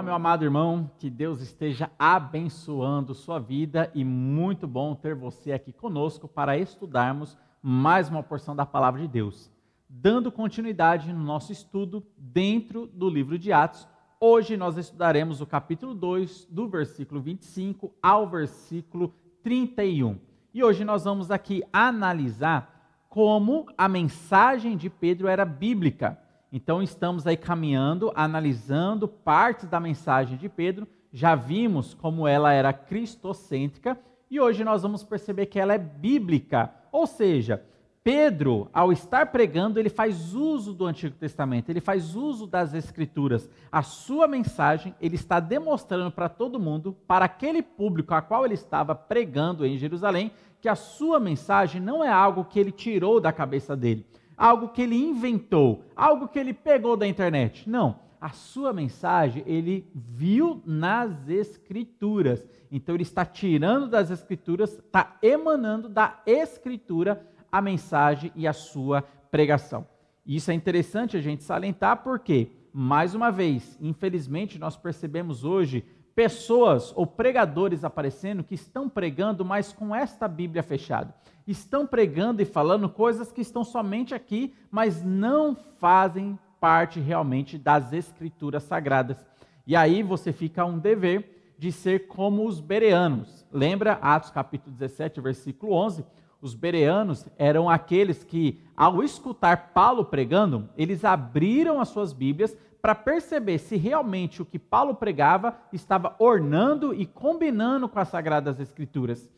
Olá, meu amado irmão, que Deus esteja abençoando sua vida e muito bom ter você aqui conosco para estudarmos mais uma porção da Palavra de Deus. Dando continuidade no nosso estudo dentro do livro de Atos, hoje nós estudaremos o capítulo 2, do versículo 25 ao versículo 31. E hoje nós vamos aqui analisar como a mensagem de Pedro era bíblica. Então estamos aí caminhando, analisando partes da mensagem de Pedro, já vimos como ela era cristocêntrica e hoje nós vamos perceber que ela é bíblica, ou seja, Pedro, ao estar pregando, ele faz uso do Antigo Testamento, ele faz uso das Escrituras. A sua mensagem, ele está demonstrando para todo mundo, para aquele público a qual ele estava pregando em Jerusalém, que a sua mensagem não é algo que ele tirou da cabeça dele, algo que ele inventou, algo que ele pegou da internet. Não, a sua mensagem ele viu nas Escrituras. Então ele está tirando das Escrituras, está emanando da Escritura a mensagem e a sua pregação. Isso é interessante a gente salientar porque, mais uma vez, infelizmente nós percebemos hoje pessoas ou pregadores aparecendo que estão pregando, mas com esta Bíblia fechada. Estão pregando e falando coisas que estão somente aqui, mas não fazem parte realmente das Escrituras Sagradas. E aí você fica a um dever de ser como os bereanos. Lembra Atos capítulo 17, versículo 11? Os bereanos eram aqueles que, ao escutar Paulo pregando, eles abriram as suas Bíblias para perceber se realmente o que Paulo pregava estava ornando e combinando com as Sagradas Escrituras.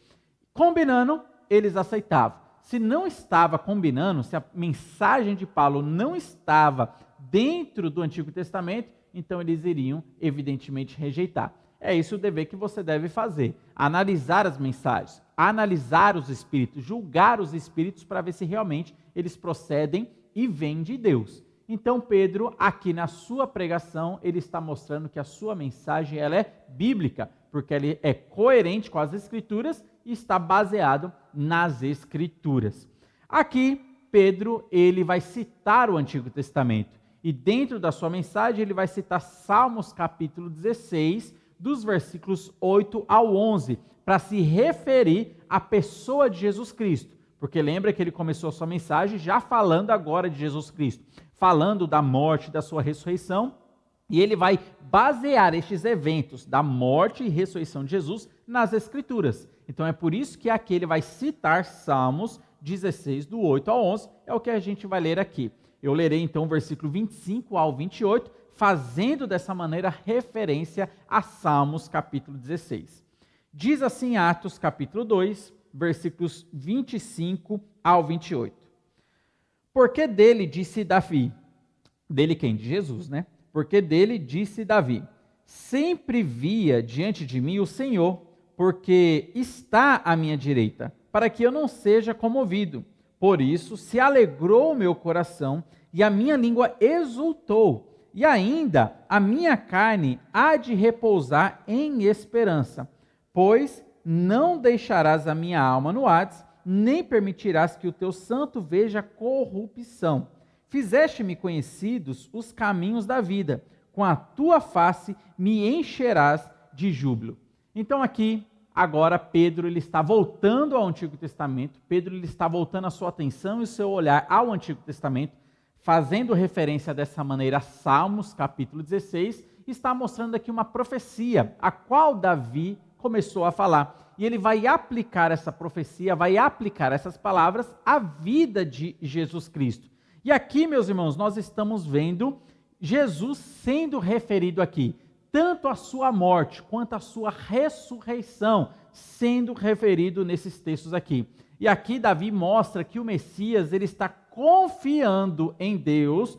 Combinando, eles aceitavam. Se não estava combinando, se a mensagem de Paulo não estava dentro do Antigo Testamento, então eles iriam, evidentemente, rejeitar. É isso o dever que você deve fazer. Analisar as mensagens, analisar os espíritos, julgar os espíritos para ver se realmente eles procedem e vêm de Deus. Então Pedro, aqui na sua pregação, ele está mostrando que a sua mensagem ela é bíblica, porque ela é coerente com as Escrituras e está baseado nas Escrituras. Aqui, Pedro, ele vai citar o Antigo Testamento. E dentro da sua mensagem, ele vai citar Salmos capítulo 16, dos versículos 8 ao 11, para se referir à pessoa de Jesus Cristo. Porque lembra que ele começou a sua mensagem já falando agora de Jesus Cristo, falando da morte, da sua ressurreição, e ele vai basear estes eventos da morte e ressurreição de Jesus nas Escrituras. Então é por isso que aqui ele vai citar Salmos 16, do 8 ao 11, é o que a gente vai ler aqui. Eu lerei então o versículo 25 ao 28, fazendo dessa maneira referência a Salmos capítulo 16. Diz assim Atos capítulo 2, versículos 25 ao 28. Porque dele disse Davi, dele quem? De Jesus, né? Porque dele disse Davi, sempre via diante de mim o Senhor, porque está à minha direita, para que eu não seja comovido. Por isso se alegrou o meu coração e a minha língua exultou. E ainda a minha carne há de repousar em esperança, pois não deixarás a minha alma no Hades, nem permitirás que o teu santo veja corrupção. Fizeste-me conhecidos os caminhos da vida, com a tua face me encherás de júbilo. Então aqui, agora Pedro ele está voltando ao Antigo Testamento, Pedro ele está voltando a sua atenção e o seu olhar ao Antigo Testamento, fazendo referência dessa maneira a Salmos, capítulo 16, está mostrando aqui uma profecia, a qual Davi começou a falar. E ele vai aplicar essa profecia, vai aplicar essas palavras à vida de Jesus Cristo. E aqui, meus irmãos, nós estamos vendo Jesus sendo referido aqui, tanto a sua morte quanto a sua ressurreição, sendo referido nesses textos aqui. E aqui Davi mostra que o Messias ele está confiando em Deus,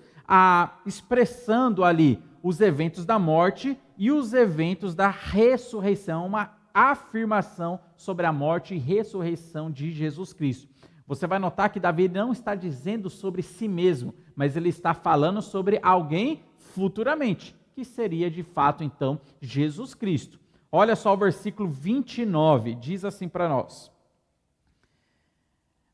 expressando ali os eventos da morte e os eventos da ressurreição, uma afirmação sobre a morte e ressurreição de Jesus Cristo. Você vai notar que Davi não está dizendo sobre si mesmo, mas ele está falando sobre alguém futuramente, que seria de fato então Jesus Cristo. Olha só o versículo 29, diz assim para nós: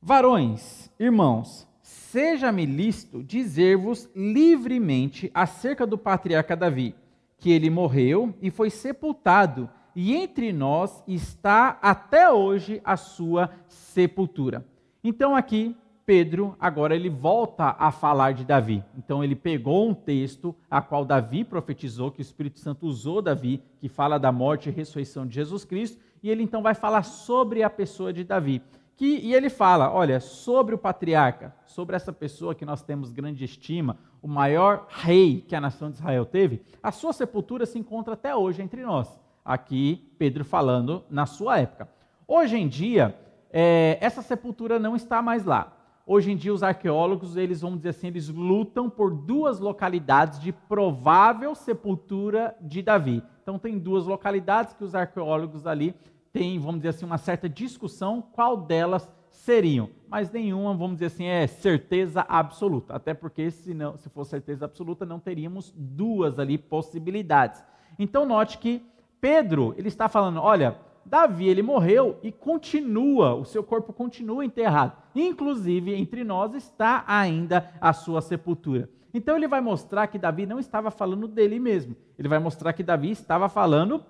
Varões, irmãos, seja-me lícito dizer-vos livremente acerca do patriarca Davi, que ele morreu e foi sepultado, e entre nós está até hoje a sua sepultura. Então aqui, Pedro, agora ele volta a falar de Davi. Então ele pegou um texto a qual Davi profetizou, que o Espírito Santo usou Davi, que fala da morte e ressurreição de Jesus Cristo, e ele então vai falar sobre a pessoa de Davi. E ele fala, olha, sobre o patriarca, sobre essa pessoa que nós temos grande estima, o maior rei que a nação de Israel teve, a sua sepultura se encontra até hoje entre nós. Aqui, Pedro falando na sua época. Hoje em dia, essa sepultura não está mais lá. Hoje em dia, os arqueólogos, eles vamos dizer assim, eles lutam por duas localidades de provável sepultura de Davi. Então, tem duas localidades que os arqueólogos ali têm, vamos dizer assim, uma certa discussão qual delas seriam. Mas nenhuma, vamos dizer assim, é certeza absoluta. Até porque, se fosse certeza absoluta, não teríamos duas ali possibilidades. Então, note que Pedro, ele está falando, olha, Davi, ele morreu e continua, o seu corpo continua enterrado. Inclusive, entre nós está ainda a sua sepultura. Então, ele vai mostrar que Davi não estava falando dele mesmo. Ele vai mostrar que Davi estava falando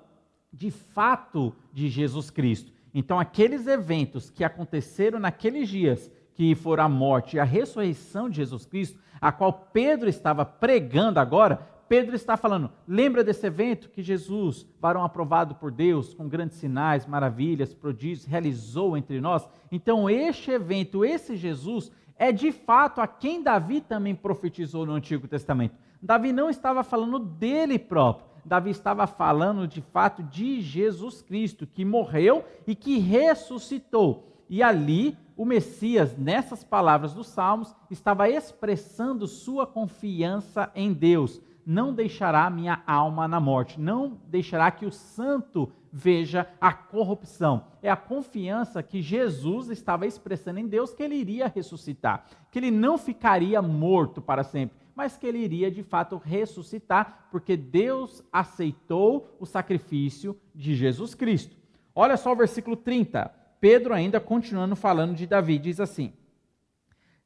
de fato de Jesus Cristo. Então, aqueles eventos que aconteceram naqueles dias, que foram a morte e a ressurreição de Jesus Cristo, a qual Pedro estava pregando agora, Pedro está falando, lembra desse evento que Jesus, varão aprovado por Deus, com grandes sinais, maravilhas, prodígios, realizou entre nós? Então, este evento, esse Jesus, é de fato a quem Davi também profetizou no Antigo Testamento. Davi não estava falando dele próprio, Davi estava falando de fato de Jesus Cristo, que morreu e que ressuscitou. E ali, o Messias, nessas palavras dos Salmos, estava expressando sua confiança em Deus. Não deixará minha alma na morte, não deixará que o santo veja a corrupção. É a confiança que Jesus estava expressando em Deus que ele iria ressuscitar, que ele não ficaria morto para sempre, mas que ele iria de fato ressuscitar, porque Deus aceitou o sacrifício de Jesus Cristo. Olha só o versículo 30, Pedro ainda continuando falando de Davi, diz assim,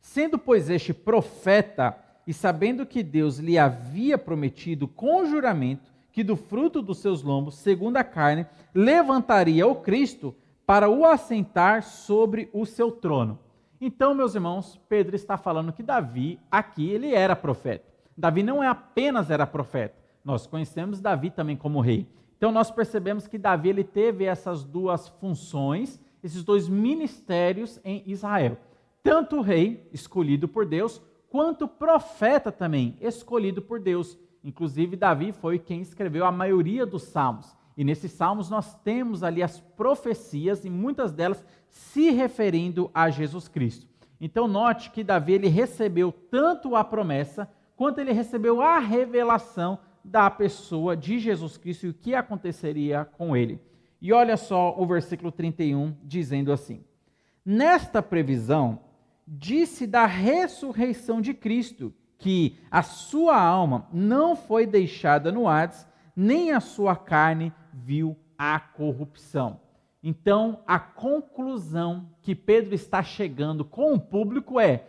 sendo pois este profeta, e sabendo que Deus lhe havia prometido com juramento que do fruto dos seus lombos, segundo a carne, levantaria o Cristo para o assentar sobre o seu trono. Então, meus irmãos, Pedro está falando que Davi, aqui, ele era profeta. Davi não apenas era profeta, nós conhecemos Davi também como rei. Então, nós percebemos que Davi ele teve essas duas funções, esses dois ministérios em Israel. Tanto o rei, escolhido por Deus, quanto profeta também, escolhido por Deus. Inclusive, Davi foi quem escreveu a maioria dos salmos. E nesses salmos nós temos ali as profecias, e muitas delas se referindo a Jesus Cristo. Então, note que Davi ele recebeu tanto a promessa, quanto ele recebeu a revelação da pessoa de Jesus Cristo e o que aconteceria com ele. E olha só o versículo 31, dizendo assim, nesta previsão, disse da ressurreição de Cristo, que a sua alma não foi deixada no Hades, nem a sua carne viu a corrupção. Então, a conclusão que Pedro está chegando com o público é,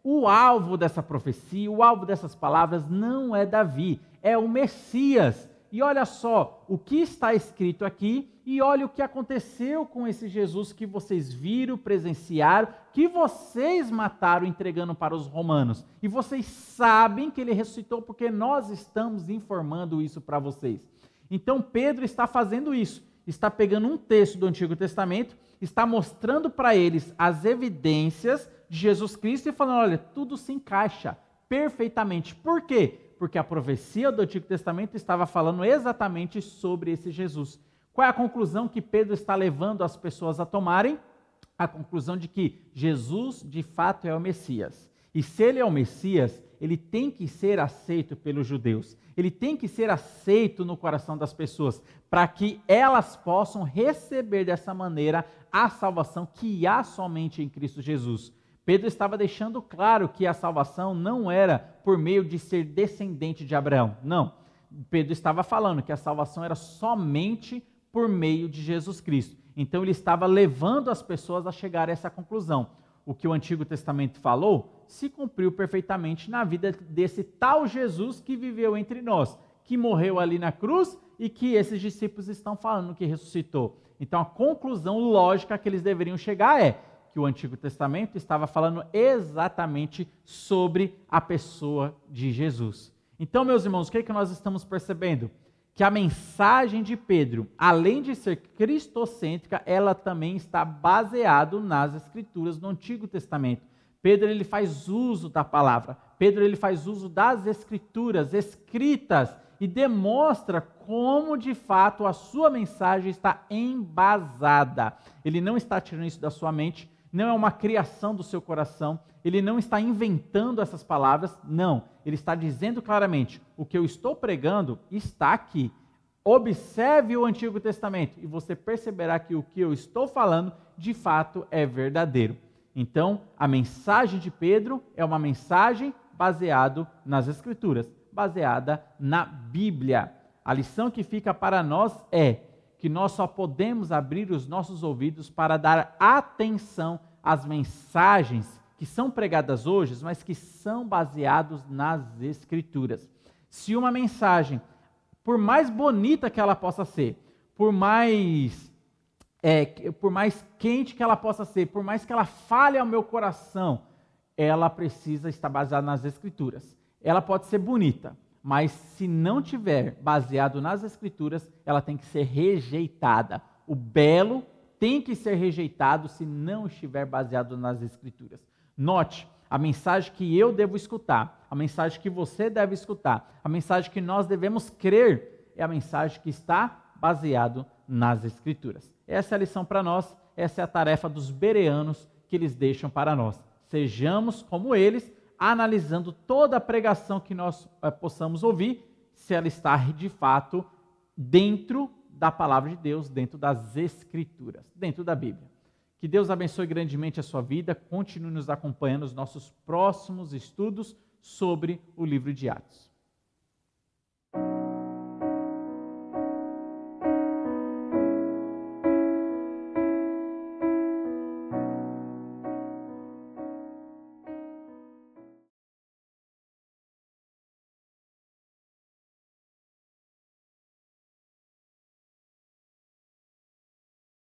o alvo dessa profecia, o alvo dessas palavras não é Davi, é o Messias. E olha só o que está escrito aqui e olha o que aconteceu com esse Jesus que vocês viram, presenciaram, que vocês mataram entregando para os romanos. E vocês sabem que ele ressuscitou porque nós estamos informando isso para vocês. Então Pedro está fazendo isso, está pegando um texto do Antigo Testamento, está mostrando para eles as evidências de Jesus Cristo e falando, olha, tudo se encaixa perfeitamente. Por quê? Porque a profecia do Antigo Testamento estava falando exatamente sobre esse Jesus. Qual é a conclusão que Pedro está levando as pessoas a tomarem? A conclusão de que Jesus, de fato, é o Messias. E se ele é o Messias, ele tem que ser aceito pelos judeus. Ele tem que ser aceito no coração das pessoas, para que elas possam receber dessa maneira a salvação que há somente em Cristo Jesus. Pedro estava deixando claro que a salvação não era por meio de ser descendente de Abraão. Não. Pedro estava falando que a salvação era somente por meio de Jesus Cristo. Então ele estava levando as pessoas a chegar a essa conclusão. O que o Antigo Testamento falou se cumpriu perfeitamente na vida desse tal Jesus que viveu entre nós, que morreu ali na cruz e que esses discípulos estão falando que ressuscitou. Então a conclusão lógica que eles deveriam chegar é que o Antigo Testamento estava falando exatamente sobre a pessoa de Jesus. Então, meus irmãos, o que é que nós estamos percebendo? Que a mensagem de Pedro, além de ser cristocêntrica, ela também está baseada nas Escrituras do Antigo Testamento. Pedro ele faz uso da palavra, Pedro ele faz uso das Escrituras escritas e demonstra como de fato a sua mensagem está embasada. Ele não está tirando isso da sua mente, não é uma criação do seu coração, ele não está inventando essas palavras, não. Ele está dizendo claramente, o que eu estou pregando está aqui. Observe o Antigo Testamento e você perceberá que o que eu estou falando, de fato, é verdadeiro. Então, a mensagem de Pedro é uma mensagem baseada nas Escrituras, baseada na Bíblia. A lição que fica para nós é que nós só podemos abrir os nossos ouvidos para dar atenção às mensagens que são pregadas hoje, mas que são baseados nas Escrituras. Se uma mensagem, por mais bonita que ela possa ser, por mais quente que ela possa ser, por mais que ela fale ao meu coração, ela precisa estar baseada nas Escrituras. Ela pode ser bonita, mas se não tiver baseado nas Escrituras, ela tem que ser rejeitada. O belo tem que ser rejeitado se não estiver baseado nas Escrituras. Note, a mensagem que eu devo escutar, a mensagem que você deve escutar, a mensagem que nós devemos crer, é a mensagem que está baseado nas Escrituras. Essa é a lição para nós, essa é a tarefa dos bereanos que eles deixam para nós. Sejamos como eles, analisando toda a pregação que nós possamos ouvir, se ela está de fato dentro da palavra de Deus, dentro das Escrituras, dentro da Bíblia. Que Deus abençoe grandemente a sua vida, continue nos acompanhando nos nossos próximos estudos sobre o livro de Atos.